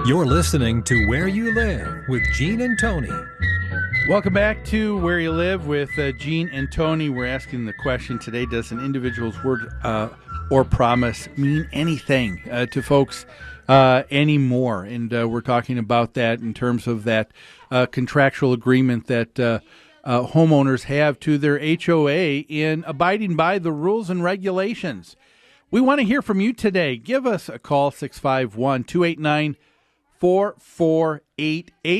You're listening to Where You Live with Gene and Tony. Welcome back to Where You Live with Gene and Tony. We're asking the question today, does an individual's word or promise mean anything to folks anymore? And we're talking about that in terms of that contractual agreement that homeowners have to their HOA in abiding by the rules and regulations. We want to hear from you today. Give us a call, 651-289-4488.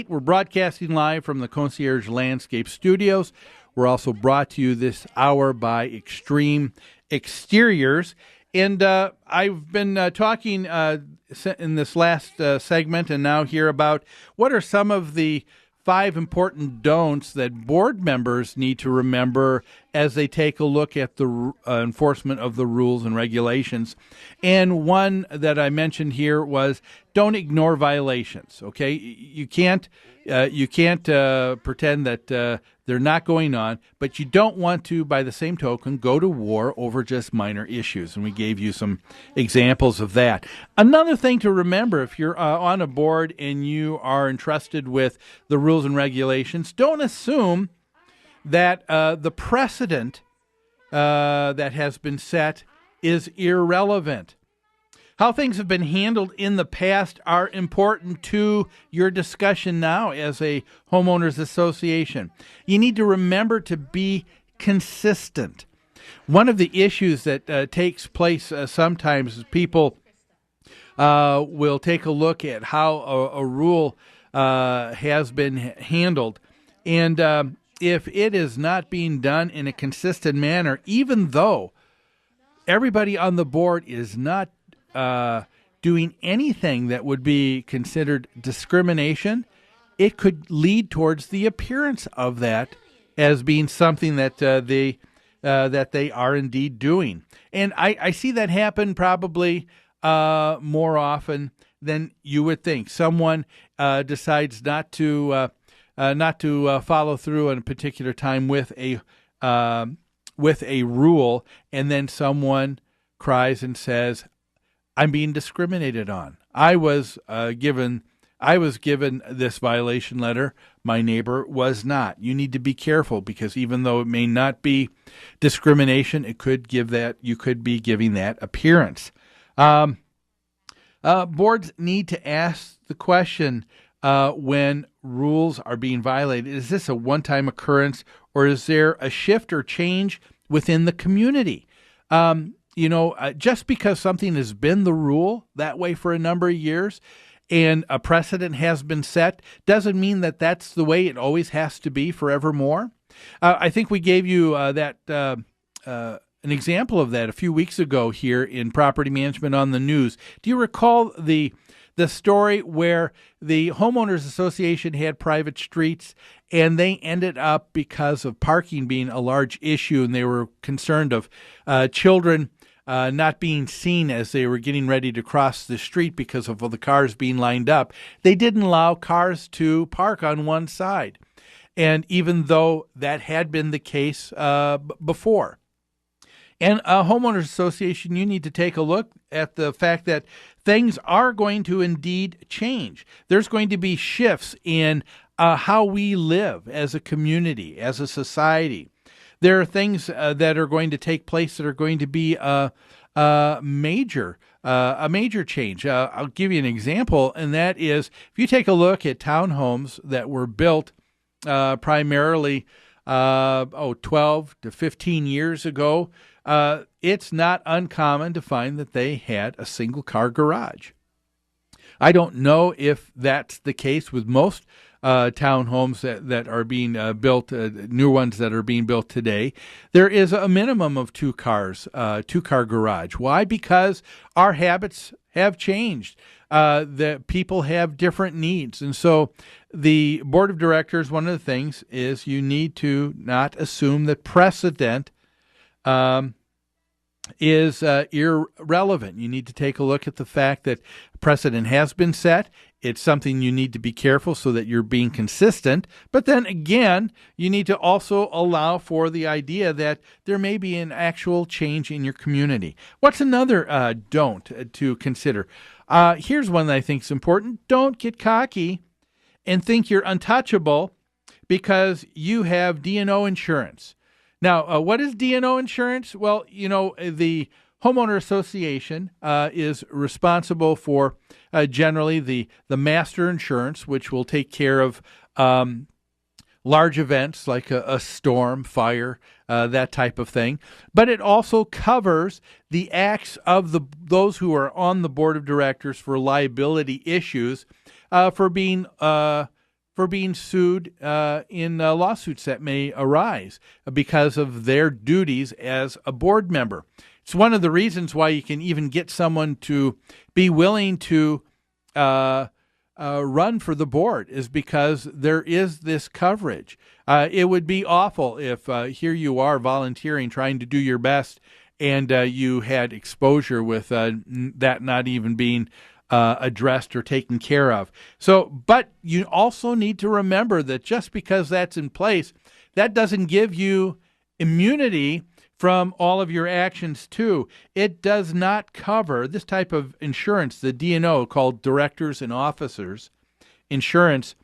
We're broadcasting live from the Concierge Landscape Studios. We're also brought to you this hour by Extreme Exteriors. And I've been talking in this last segment and now here about what are some of the 5 important don'ts that board members need to remember as they take a look at the enforcement of the rules and regulations. And one that I mentioned here was don't ignore violations. Okay, you can't pretend that they're not going on, but you don't want to, by the same token, go to war over just minor issues. And we gave you some examples of that. Another thing to remember, if you're on a board and you are entrusted with the rules and regulations, don't assume that the precedent that has been set is irrelevant. How things have been handled in the past are important to your discussion now as a homeowners association. You need to remember to be consistent. One of the issues that takes place sometimes is people will take a look at how a rule has been handled. And if it is not being done in a consistent manner, even though everybody on the board is not doing anything that would be considered discrimination, it could lead towards the appearance of that as being something that they are indeed doing. And I see that happen probably more often than you would think. Someone decides not to follow through at a particular time with a rule, and then someone cries and says, I'm being discriminated on. I was given this violation letter. My neighbor was not. You need to be careful, because even though it may not be discrimination, you could be giving that appearance. Boards need to ask the question when rules are being violated. Is this a one-time occurrence, or is there a shift or change within the community? Just because something has been the rule that way for a number of years and a precedent has been set doesn't mean that that's the way it always has to be forevermore. I think we gave you an example of that a few weeks ago here in Property Management on the News. Do you recall the story where the homeowners association had private streets and they ended up, because of parking being a large issue, and they were concerned of children not being seen as they were getting ready to cross the street because of all the cars being lined up, they didn't allow cars to park on one side. And even though that had been the case before. And a homeowners association, you need to take a look at the fact that things are going to indeed change. There's going to be shifts in how we live as a community, as a society. There are things that are going to take place that are going to be a major change. I'll give you an example, and that is if you take a look at townhomes that were built primarily 12 to 15 years ago, it's not uncommon to find that they had a single-car garage. I don't know if that's the case with most townhomes that are being built, new ones that are being built today. There is a minimum of two-car garage. Why? Because our habits have changed. The people have different needs. And so the board of directors, one of the things is you need to not assume that precedent is irrelevant. You need to take a look at the fact that precedent has been set. It's something you need to be careful so that you're being consistent. But then again, you need to also allow for the idea that there may be an actual change in your community. What's another don't to consider? Here's one that I think is important. Don't get cocky and think you're untouchable because you have D&O insurance. Now, what is D&O insurance? Well, the homeowner association is responsible for generally the master insurance, which will take care of large events like a storm, fire, that type of thing. But it also covers the acts of those who are on the board of directors for liability issues for being sued in lawsuits that may arise because of their duties as a board member. It's one of the reasons why you can even get someone to be willing to run for the board, is because there is this coverage. It would be awful if here you are volunteering, trying to do your best, and you had exposure with that not even being addressed or taken care of. But you also need to remember that just because that's in place, that doesn't give you immunity from all of your actions too. It does not cover this type of insurance, the D&O, called directors and officers insurance,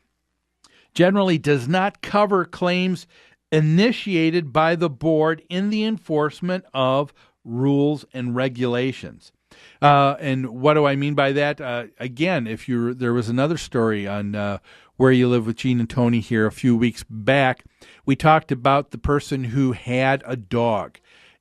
generally does not cover claims initiated by the board in the enforcement of rules and regulations. And what do I mean by that? Again, there was another story on Where You Live with Gene and Tony here a few weeks back. We talked about the person who had a dog,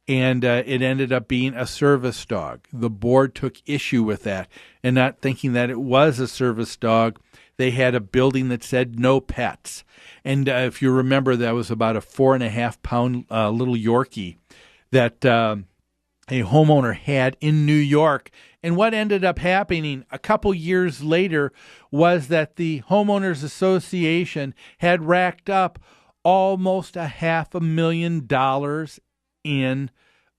and it ended up being a service dog. The board took issue with that, and not thinking that it was a service dog. They had a building that said no pets. And if you remember, that was about a 4.5-pound little Yorkie that a homeowner had in New York. And what ended up happening a couple years later was that the homeowners association had racked up almost $500,000 in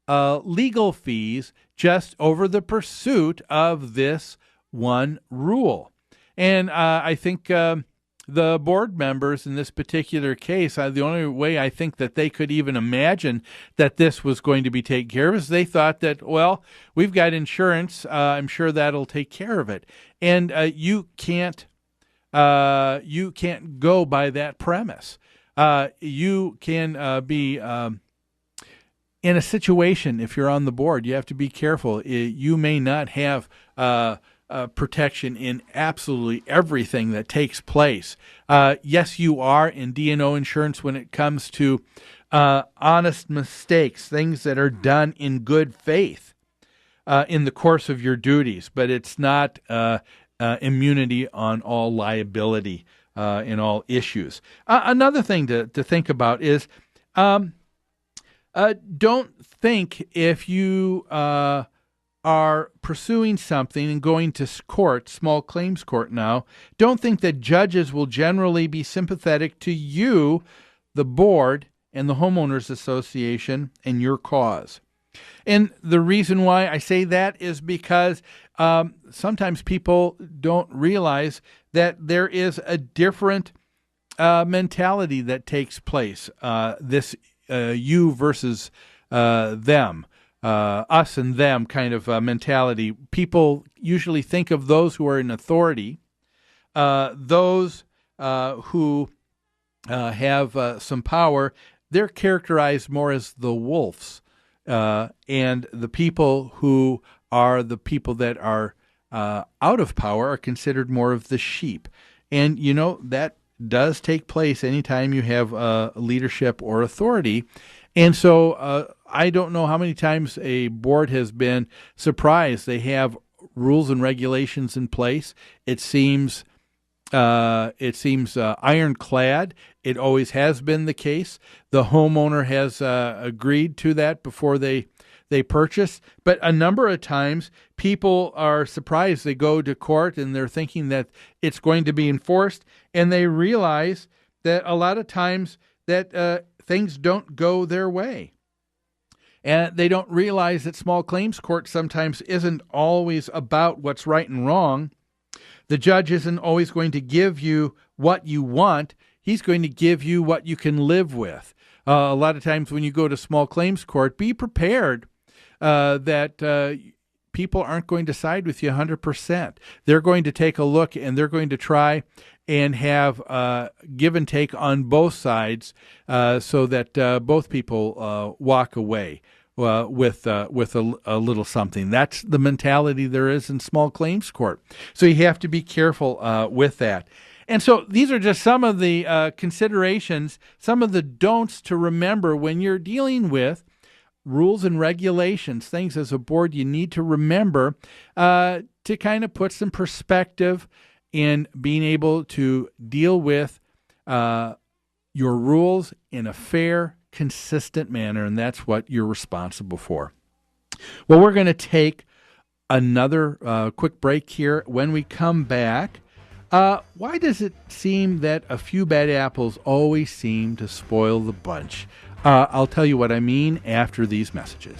legal fees just over the pursuit of this one rule. And I think the board members in this particular case, the only way I think that they could even imagine that this was going to be taken care of is they thought that, well, we've got insurance. I'm sure that'll take care of it. And you can't go by that premise. You can be in a situation, if you're on the board, you have to be careful. You may not have protection in absolutely everything that takes place. Yes, you are in D&O insurance when it comes to honest mistakes, things that are done in good faith in the course of your duties, but it's not immunity on all liability in all issues. Another thing to think about is don't think if you are pursuing something and going to court, small claims court now, don't think that judges will generally be sympathetic to you, the board, and the homeowners association, and your cause. And the reason why I say that is because sometimes people don't realize that there is a different mentality that takes place, this you versus them. Us and them kind of mentality. People usually think of those who are in authority, those who have some power. They're characterized more as the wolves, and the people who are the people that are out of power are considered more of the sheep. And, that does take place anytime you have leadership or authority. And so I don't know how many times a board has been surprised. They have rules and regulations in place. It seems ironclad. It always has been the case. The homeowner has agreed to that before they purchase. But a number of times, people are surprised. They go to court and they're thinking that it's going to be enforced, and they realize that a lot of times that things don't go their way. And they don't realize that small claims court sometimes isn't always about what's right and wrong, The judge isn't always going to give you what you want. He's going to give you what you can live with. A lot of times when you go to small claims court, be prepared that people aren't going to side with you 100%. They're going to take a look and they're going to try and have give and take on both sides so that both people walk away with a little something. That's the mentality there is in small claims court. So you have to be careful with that. And so these are just some of the considerations, some of the don'ts to remember when you're dealing with rules and regulations, things as a board you need to remember to kind of put some perspective in being able to deal with your rules in a fair, consistent manner, and that's what you're responsible for. Well, we're going to take another quick break here. When we come back, why does it seem that a few bad apples always seem to spoil the bunch? I'll tell you what I mean after these messages.